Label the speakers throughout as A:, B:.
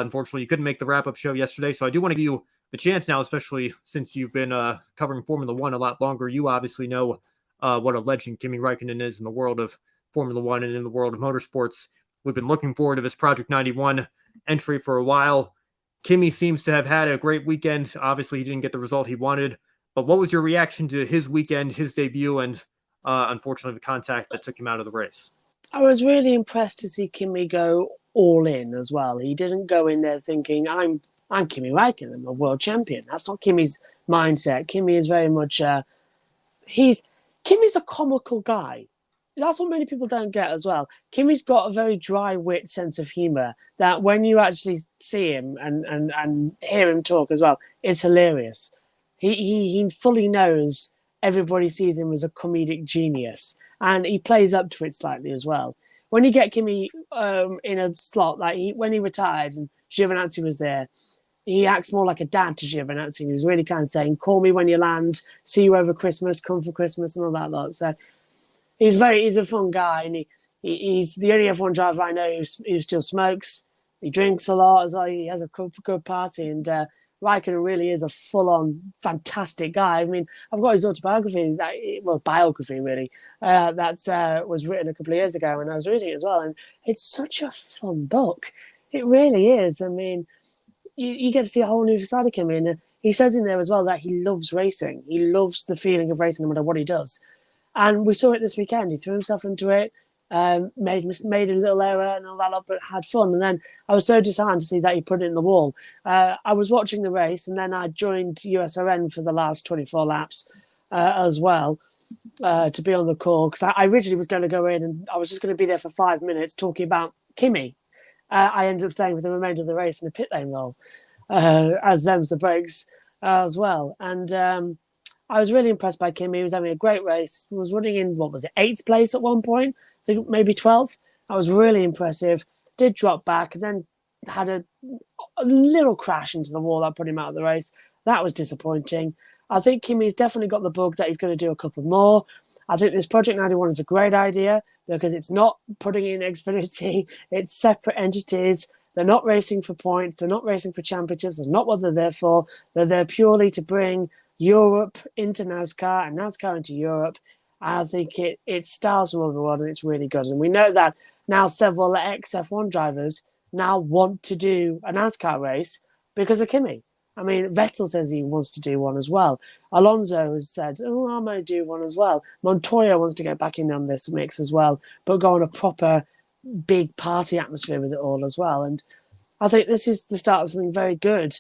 A: Unfortunately, you couldn't make the wrap-up show yesterday, so I do want to give you the chance now, especially since you've been covering Formula One a lot longer. You obviously know what a legend Kimi Raikkonen is in the world of Formula One and in the world of motorsports. We've been looking forward to this Project 91 entry for a while. Kimi seems to have had a great weekend. Obviously, he didn't get the result he wanted, but what was your reaction to his weekend, his debut, and unfortunately the contact that took him out of the race?
B: I was really impressed to see Kimi go all in as well. He didn't go in there thinking, I'm Kimi Raikkonen, I'm a world champion. That's not Kimi's mindset. Kimi is very much Kimi's a comical guy. That's what many people don't get as well. Kimi's got a very dry wit sense of humor that when you actually see him and hear him talk as well, it's hilarious. He fully knows everybody sees him as a comedic genius, and he plays up to it slightly as well. When you get Kimi in a slot, like when he retired and Giovinazzi was there, he acts more like a dad to Giovinazzi. He was really kind of saying, call me when you land, see you over Christmas, come for Christmas and all that lot. So he's a fun guy, and he's the only F1 driver I know who still smokes. He drinks a lot as well. He has a good party, and Raikkonen really is a full-on fantastic guy. I mean, I've got his autobiography, biography really, that was written a couple of years ago, and I was reading it as well, and it's such a fun book. It really is. I mean, you get to see a whole new side of him, and he says in there as well that he loves racing. He loves the feeling of racing no matter what he does. And we saw it this weekend. He threw himself into it, made a little error and all that up, but had fun. And then I was so disheartened to see that he put it in the wall. I was watching the race, and then I joined USRN for the last 24 laps as well to be on the call, because I originally was going to go in and I was just going to be there for 5 minutes talking about Kimi. I ended up staying for the remainder of the race in the pit lane role, as them's the breaks as well. And I was really impressed by Kimi. He was having a great race. He was running in, 8th place at one point? I think maybe 12th. That was really impressive. Did drop back, and then had a little crash into the wall that put him out of the race. That was disappointing. I think Kimi's definitely got the bug that he's going to do a couple more. I think this Project 91 is a great idea because it's not putting in Xfinity. It's separate entities. They're not racing for points. They're not racing for championships. That's not what they're there for. They're there purely to bring Europe into NASCAR and NASCAR into Europe. I think it stars all over the world, and it's really good. And we know that now several ex-F1 drivers now want to do a NASCAR race because of Kimi. I mean, Vettel says he wants to do one as well. Alonso has said, oh, I'm going to do one as well. Montoya wants to get back in on this mix as well, but go on a proper big party atmosphere with it all as well. And I think this is the start of something very good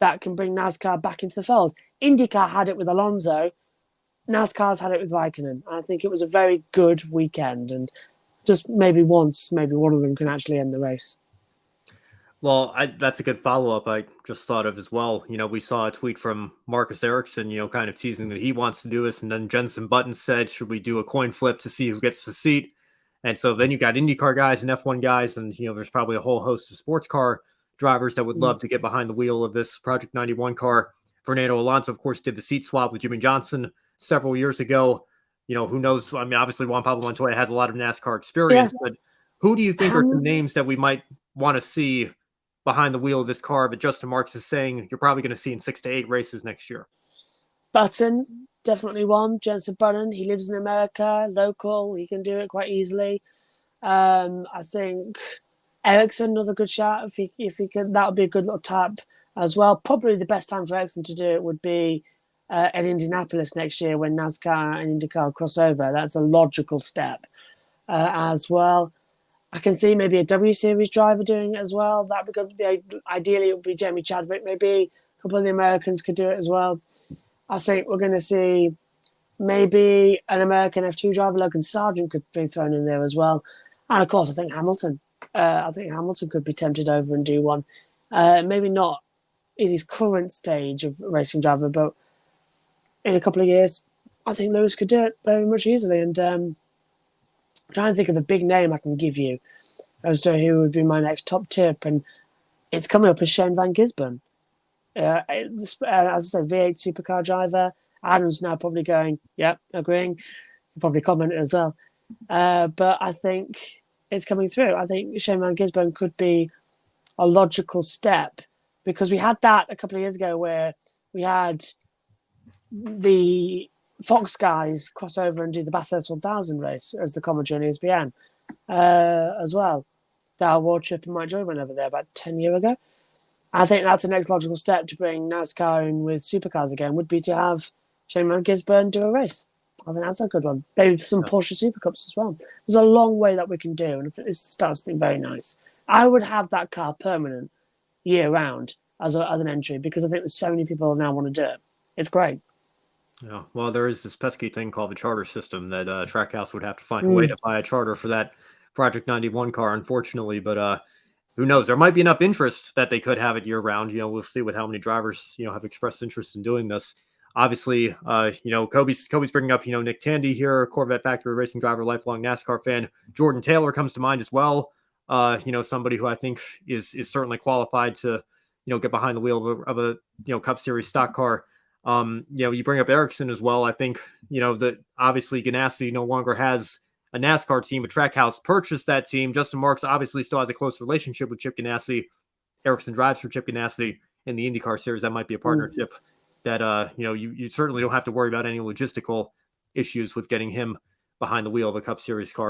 B: that can bring NASCAR back into the fold. IndyCar had it with Alonso. NASCAR's had it with Raikkonen. I think it was a very good weekend, and just maybe one of them can actually end the race.
A: Well, that's a good follow-up I just thought of as well. We saw a tweet from Marcus Ericsson, kind of teasing that he wants to do this, and then Jensen Button said, should we do a coin flip to see who gets the seat? And so then you got IndyCar guys and F1 guys, and there's probably a whole host of sports car drivers that would love to get behind the wheel of this Project 91 car. Fernando Alonso, of course, did the seat swap with Jimmy Johnson several years ago. Who knows? I mean, obviously Juan Pablo Montoya has a lot of NASCAR experience, but who do you think are some names that we might want to see behind the wheel of this car? But Justin Marks is saying you're probably going to see in 6 to 8 races next year.
B: Button, definitely one. Jensen Button, he lives in America, local. He can do it quite easily. I think Ericsson, another good shot. If he can, that would be a good little tap as well. Probably the best time for Ericsson to do it would be at Indianapolis next year when NASCAR and IndyCar cross over. That's a logical step as well. I can see maybe a W Series driver doing it as well. That would be ideally it would be Jamie Chadwick. Maybe a couple of the Americans could do it as well. I think we're going to see maybe an American F2 driver, Logan Sargent, could be thrown in there as well. And of course, I think Hamilton. Could be tempted over and do one. Maybe not in his current stage of racing driver, but in a couple of years, I think Lewis could do it very much easily. And I'm trying to think of a big name I can give you as to who would be my next top tip. And it's coming up as Shane Van Gisbergen. As I said, V8 supercar driver. Adam's now probably going, yep, agreeing. He'll probably comment as well. But I think it's coming through. I think Shane Van Gisbergen could be a logical step, because we had that a couple of years ago where we had the Fox guys cross over and do the Bathurst 1000 race as the commentary on ESPN as well. Dale Warchip and Mike Joy went over there about 10 years ago. I think that's the next logical step to bring NASCAR in with supercars again, would be to have Shane Gisborne do a race. I think that's a good one. Maybe some Porsche Super Cups as well. There's a long way that we can do, and I think this starts something very nice. I would have that car permanent year round as an entry, because I think there's so many people now want to do it. It's great.
A: Yeah, well, there is this pesky thing called the charter system that Trackhouse would have to find a way to buy a charter for that Project 91 car, unfortunately. But who knows? There might be enough interest that they could have it year round. We'll see with how many drivers have expressed interest in doing this. Obviously, Kobe's bringing up Nick Tandy here, Corvette factory racing driver, lifelong NASCAR fan. Jordan Taylor comes to mind as well. Somebody who I think is certainly qualified to get behind the wheel of a Cup Series stock car. You bring up Ericsson as well. I think, that obviously Ganassi no longer has a NASCAR team, but Trackhouse purchased that team. Justin Marks obviously still has a close relationship with Chip Ganassi. Ericsson drives for Chip Ganassi in the IndyCar series. That might be a partnership that, you certainly don't have to worry about any logistical issues with getting him behind the wheel of a Cup Series car.